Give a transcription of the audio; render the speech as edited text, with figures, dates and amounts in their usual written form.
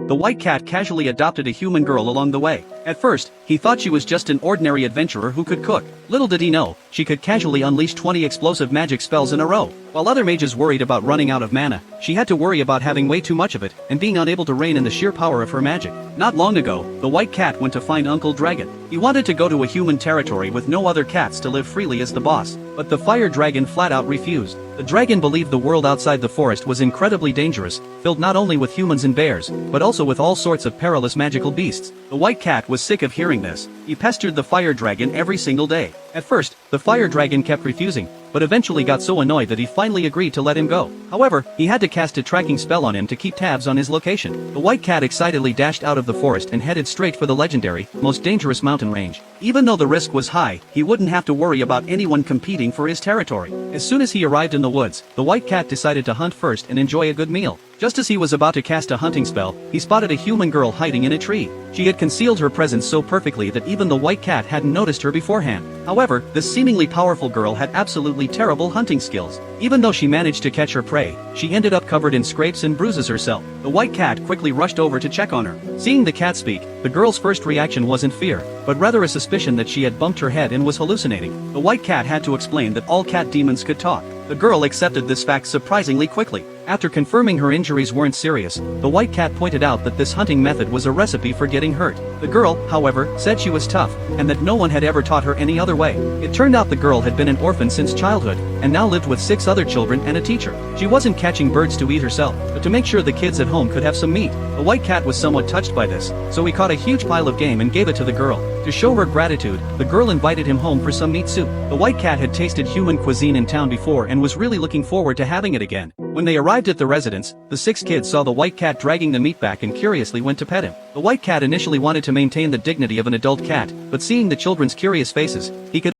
the white cat casually adopted a human girl along the way. At first, he thought she was just an ordinary adventurer who could cook. Little did he know, she could casually unleash 20 explosive magic spells in a row. While other mages worried about running out of mana, she had to worry about having way too much of it and being unable to rein in the sheer power of her magic. Not long ago, the white cat went to find Uncle Dragon. He wanted to go to a human territory with no other cats to live freely as the boss, but the fire dragon flat out refused. The dragon believed the world outside the forest was incredibly dangerous, filled not only with humans and bears, but also with all sorts of perilous magical beasts. The white cat was sick of hearing this. He pestered the fire dragon every single day. At first, the fire dragon kept refusing, but eventually got so annoyed that he finally agreed to let him go. However, he had to cast a tracking spell on him to keep tabs on his location. The white cat excitedly dashed out of the forest and headed straight for the legendary, most dangerous mountain range. Even though the risk was high, he wouldn't have to worry about anyone competing for his territory. As soon as he arrived in the woods, the white cat decided to hunt first and enjoy a good meal. Just as he was about to cast a hunting spell, he spotted a human girl hiding in a tree. She had concealed her presence so perfectly that even the white cat hadn't noticed her beforehand. However, this seemingly powerful girl had absolutely terrible hunting skills. Even though she managed to catch her prey, she ended up covered in scrapes and bruises herself. The white cat quickly rushed over to check on her. Seeing the cat speak, the girl's first reaction wasn't fear, but rather a suspicion that she had bumped her head and was hallucinating. The white cat had to explain that all cat demons could talk. The girl accepted this fact surprisingly quickly. After confirming her injuries weren't serious, the white cat pointed out that this hunting method was a recipe for getting hurt. The girl, however, said she was tough, and that no one had ever taught her any other way. It turned out the girl had been an orphan since childhood, and now lived with 6 other children and a teacher. She wasn't catching birds to eat herself, but to make sure the kids at home could have some meat. The white cat was somewhat touched by this, so he caught a huge pile of game and gave it to the girl. To show her gratitude, the girl invited him home for some meat soup. The white cat had tasted human cuisine in town before and was really looking forward to having it again. When they arrived at the residence, the 6 kids saw the white cat dragging the meat back and curiously went to pet him. The white cat initially wanted to maintain the dignity of an adult cat, but seeing the children's curious faces, he could